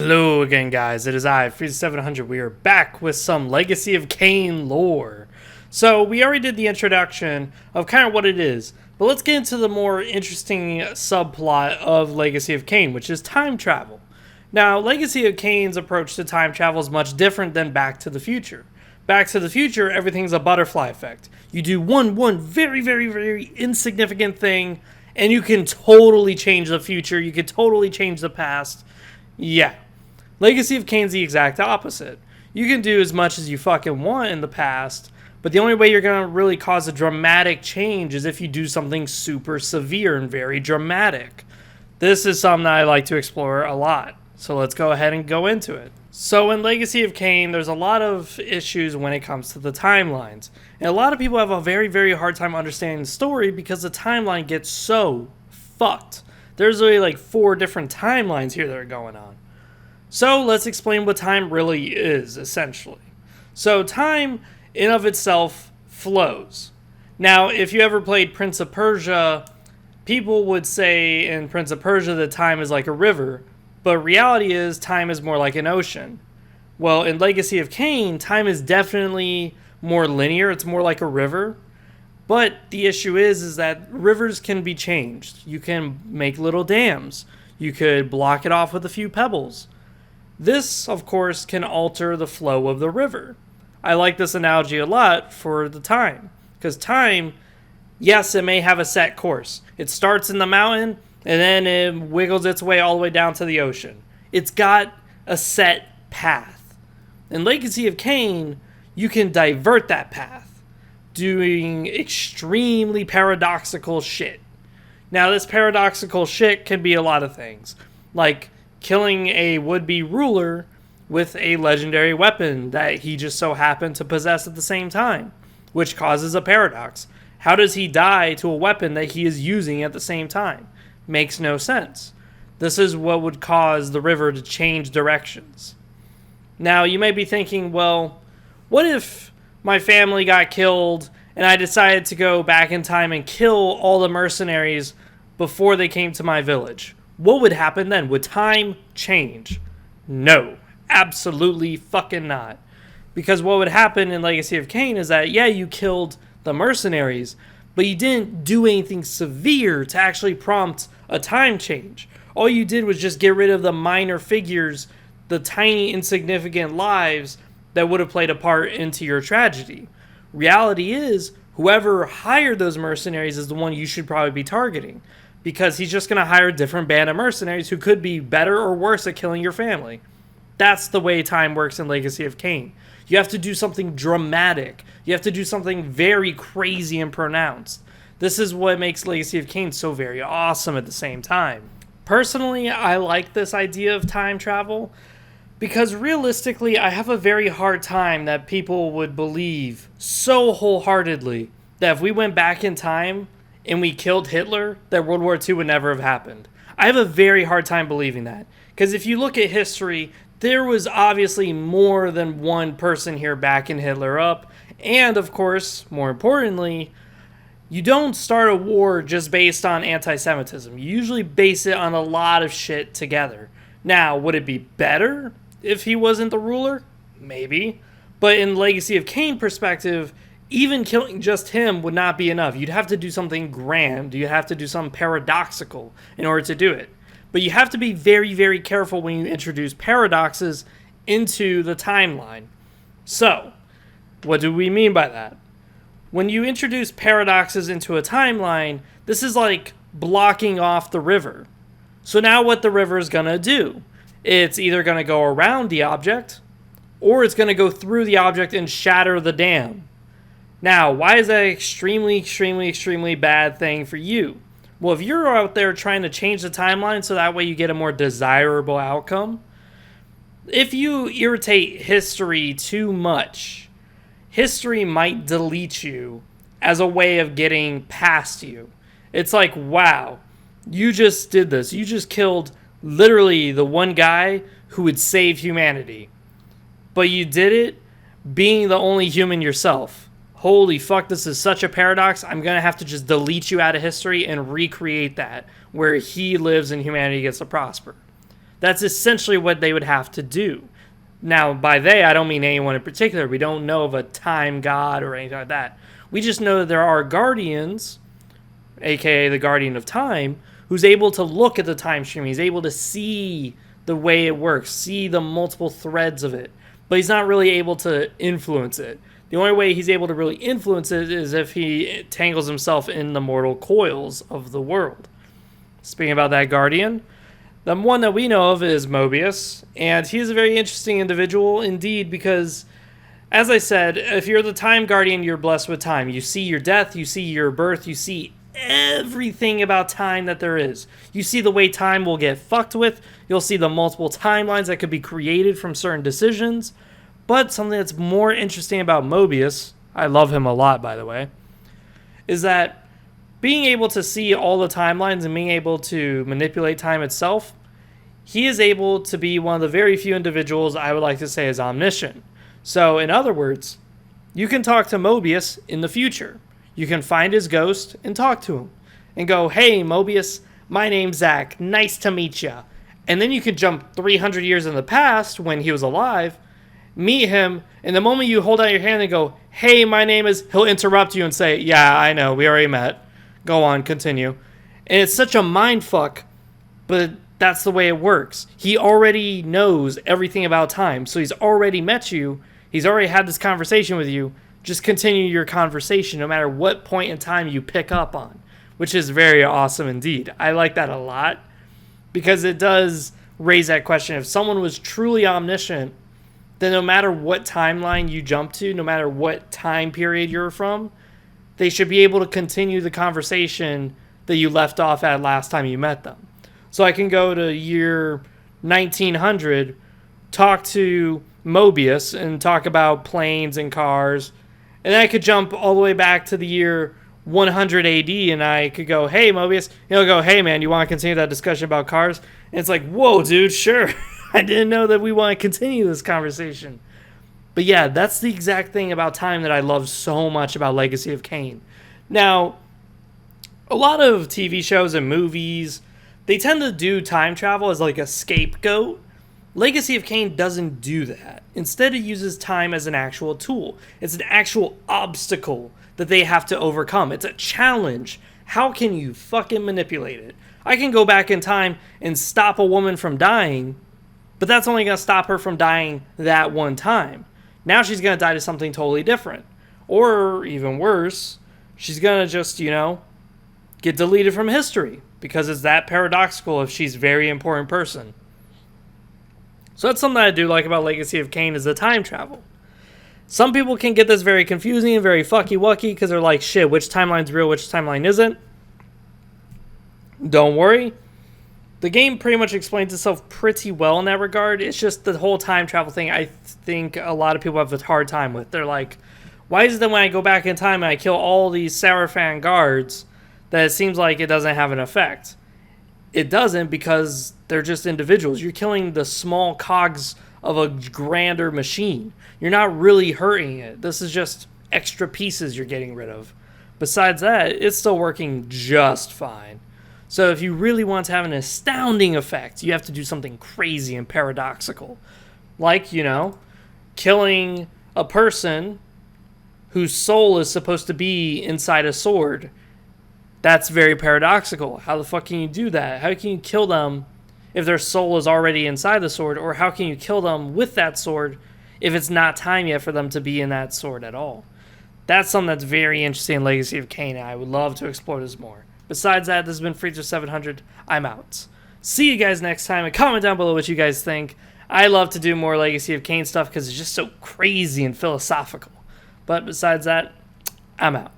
Hello again, guys. It is I, Freeze700. We are back with some Legacy of Kain lore. So, we already did the introduction of kind of what it is, but let's get into the more interesting subplot of Legacy of Kain, which is time travel. Now, Legacy of Kain's approach to time travel is much different than Back to the Future. Back to the Future, everything's a butterfly effect. You do one very insignificant thing, and you can totally change the future. You can totally change the past. Yeah. Legacy of Kain's the exact opposite. You can do as much as you fucking want in the past, but the only way you're going to really cause a dramatic change is if you do something super severe and very dramatic. This is something that I like to explore a lot, so let's go ahead and go into it. So in Legacy of Kain, there's a lot of issues when it comes to the timelines. And a lot of people have a very hard time understanding the story because the timeline gets so fucked. There's really like 4 different timelines here that are going on. So let's explain what time really is, essentially. So time, in of itself, flows. Now, if you ever played Prince of Persia, people would say in Prince of Persia that time is like a river, but reality is time is more like an ocean. Well, in Legacy of Kain, time is definitely more linear. It's more like a river. But the issue is that rivers can be changed. You can make little dams. You could block it off with a few pebbles. This, of course, can alter the flow of the river. I like this analogy a lot for the time. Because time, yes, it may have a set course. It starts in the mountain, and then it wiggles its way all the way down to the ocean. It's got a set path. In Legacy of Kain, you can divert that path, doing extremely paradoxical shit. Now, this paradoxical shit can be a lot of things, like killing a would-be ruler with a legendary weapon that he just so happened to possess at the same time, which causes a paradox. How does he die to a weapon that he is using at the same time? Makes no sense. This is what would cause the river to change directions. Now, you may be thinking, well, what if my family got killed and I decided to go back in time and kill all the mercenaries before they came to my village? What would happen then? Would time change? No, absolutely fucking not. Because what would happen in Legacy of Kain is that, yeah, you killed the mercenaries, but you didn't do anything severe to actually prompt a time change. All you did was just get rid of the minor figures, the tiny insignificant lives that would have played a part into your tragedy. Reality is, whoever hired those mercenaries is the one you should probably be targeting, because he's just going to hire a different band of mercenaries who could be better or worse at killing your family. That's the way time works in Legacy of Kain. You have to do something dramatic. You have to do something very crazy and pronounced. This is what makes Legacy of Kain so very awesome at the same time. Personally, I like this idea of time travel because realistically, I have a very hard time that people would believe so wholeheartedly that if we went back in time and we killed Hitler, that World War II would never have happened. I have a very hard time believing that. Because if you look at history, there was obviously more than one person here backing Hitler up. And of course, more importantly, you don't start a war just based on anti-Semitism. You usually base it on a lot of shit together. Now, would it be better if he wasn't the ruler? Maybe. But in Legacy of Kain perspective, even killing just him would not be enough. You'd have to do something grand. You'd have to do something paradoxical in order to do it. But you have to be very careful when you introduce paradoxes into the timeline. So, what do we mean by that? When you introduce paradoxes into a timeline, this is like blocking off the river. So now what the river is going to do? It's either going to go around the object, or it's going to go through the object and shatter the dam. Now, why is that extremely bad thing for you? Well, if you're out there trying to change the timeline so that way you get a more desirable outcome, if you irritate history too much, history might delete you as a way of getting past you. It's like, wow, you just did this. You just killed literally the one guy who would save humanity. But you did it being the only human yourself. Holy fuck, this is such a paradox. I'm going to have to just delete you out of history and recreate that, where he lives and humanity gets to prosper. That's essentially what they would have to do. Now, by they, I don't mean anyone in particular. We don't know of a time god or anything like that. We just know that there are guardians, aka the guardian of time, who's able to look at the time stream. He's able to see the way it works, see the multiple threads of it. But he's not really able to influence it. The only way he's able to really influence it is if he tangles himself in the mortal coils of the world. Speaking about that guardian, the one that we know of is Mobius, and he's a very interesting individual indeed because, as I said, if you're the time guardian, you're blessed with time. You see your death, you see your birth, you see everything about time that there is. You see the way time will get fucked with. You'll see the multiple timelines that could be created from certain decisions. But something that's more interesting about Mobius, I love him a lot, by the way, is that being able to see all the timelines and being able to manipulate time itself, he is able to be one of the very few individuals I would like to say is omniscient. So, in other words, you can talk to Mobius in the future. You can find his ghost and talk to him and go, "Hey, Mobius, my name's Zach. Nice to meet ya." And then you can jump 300 years in the past when he was alive, meet him, and the moment you hold out your hand and go, "Hey, my name is," he'll interrupt you and say, "Yeah, I know, we already met. Go on, continue." And it's such a mind fuck, but that's the way it works. He already knows everything about time, so he's already met you. He's already had this conversation with you. Just continue your conversation no matter what point in time you pick up on, which is very awesome indeed. I like that a lot because it does raise that question. If someone was truly omniscient, then no matter what timeline you jump to, no matter what time period you're from, they should be able to continue the conversation that you left off at last time you met them. So I can go to year 1900, talk to Mobius and talk about planes and cars, and then I could jump all the way back to the year 100 AD and I could go, "Hey, Mobius," and he'll go, "Hey, man, you want to continue that discussion about cars?" And it's like, whoa, dude, sure. I didn't know that we want to continue this conversation. But yeah, that's the exact thing about time that I love so much about Legacy of Kain. Now, a lot of TV shows and movies, they tend to do time travel as like a scapegoat. Legacy of Kain doesn't do that. Instead, it uses time as an actual tool. It's an actual obstacle that they have to overcome. It's a challenge. How can you fucking manipulate it? I can go back in time and stop a woman from dying, but that's only going to stop her from dying that one time. Now she's going to die to something totally different. Or, even worse, she's going to just, get deleted from history because it's that paradoxical if she's a very important person. So that's something I do like about Legacy of Kain is the time travel. Some people can get this very confusing and very fucky-wucky because they're like, shit, which timeline's real, which timeline isn't? Don't worry. The game pretty much explains itself pretty well in that regard. It's just the whole time travel thing I think a lot of people have a hard time with. They're like, why is it that when I go back in time and I kill all these Sarafan guards that it seems like it doesn't have an effect? It doesn't because they're just individuals. You're killing the small cogs of a grander machine. You're not really hurting it. This is just extra pieces you're getting rid of. Besides that, it's still working just fine. So if you really want to have an astounding effect, you have to do something crazy and paradoxical. Like, killing a person whose soul is supposed to be inside a sword. That's very paradoxical. How the fuck can you do that? How can you kill them if their soul is already inside the sword? Or how can you kill them with that sword if it's not time yet for them to be in that sword at all? That's something that's very interesting in Legacy of Kain, and I would love to explore this more. Besides that, this has been Freezer700. I'm out. See you guys next time, and comment down below what you guys think. I love to do more Legacy of Kain stuff because it's just so crazy and philosophical. But besides that, I'm out.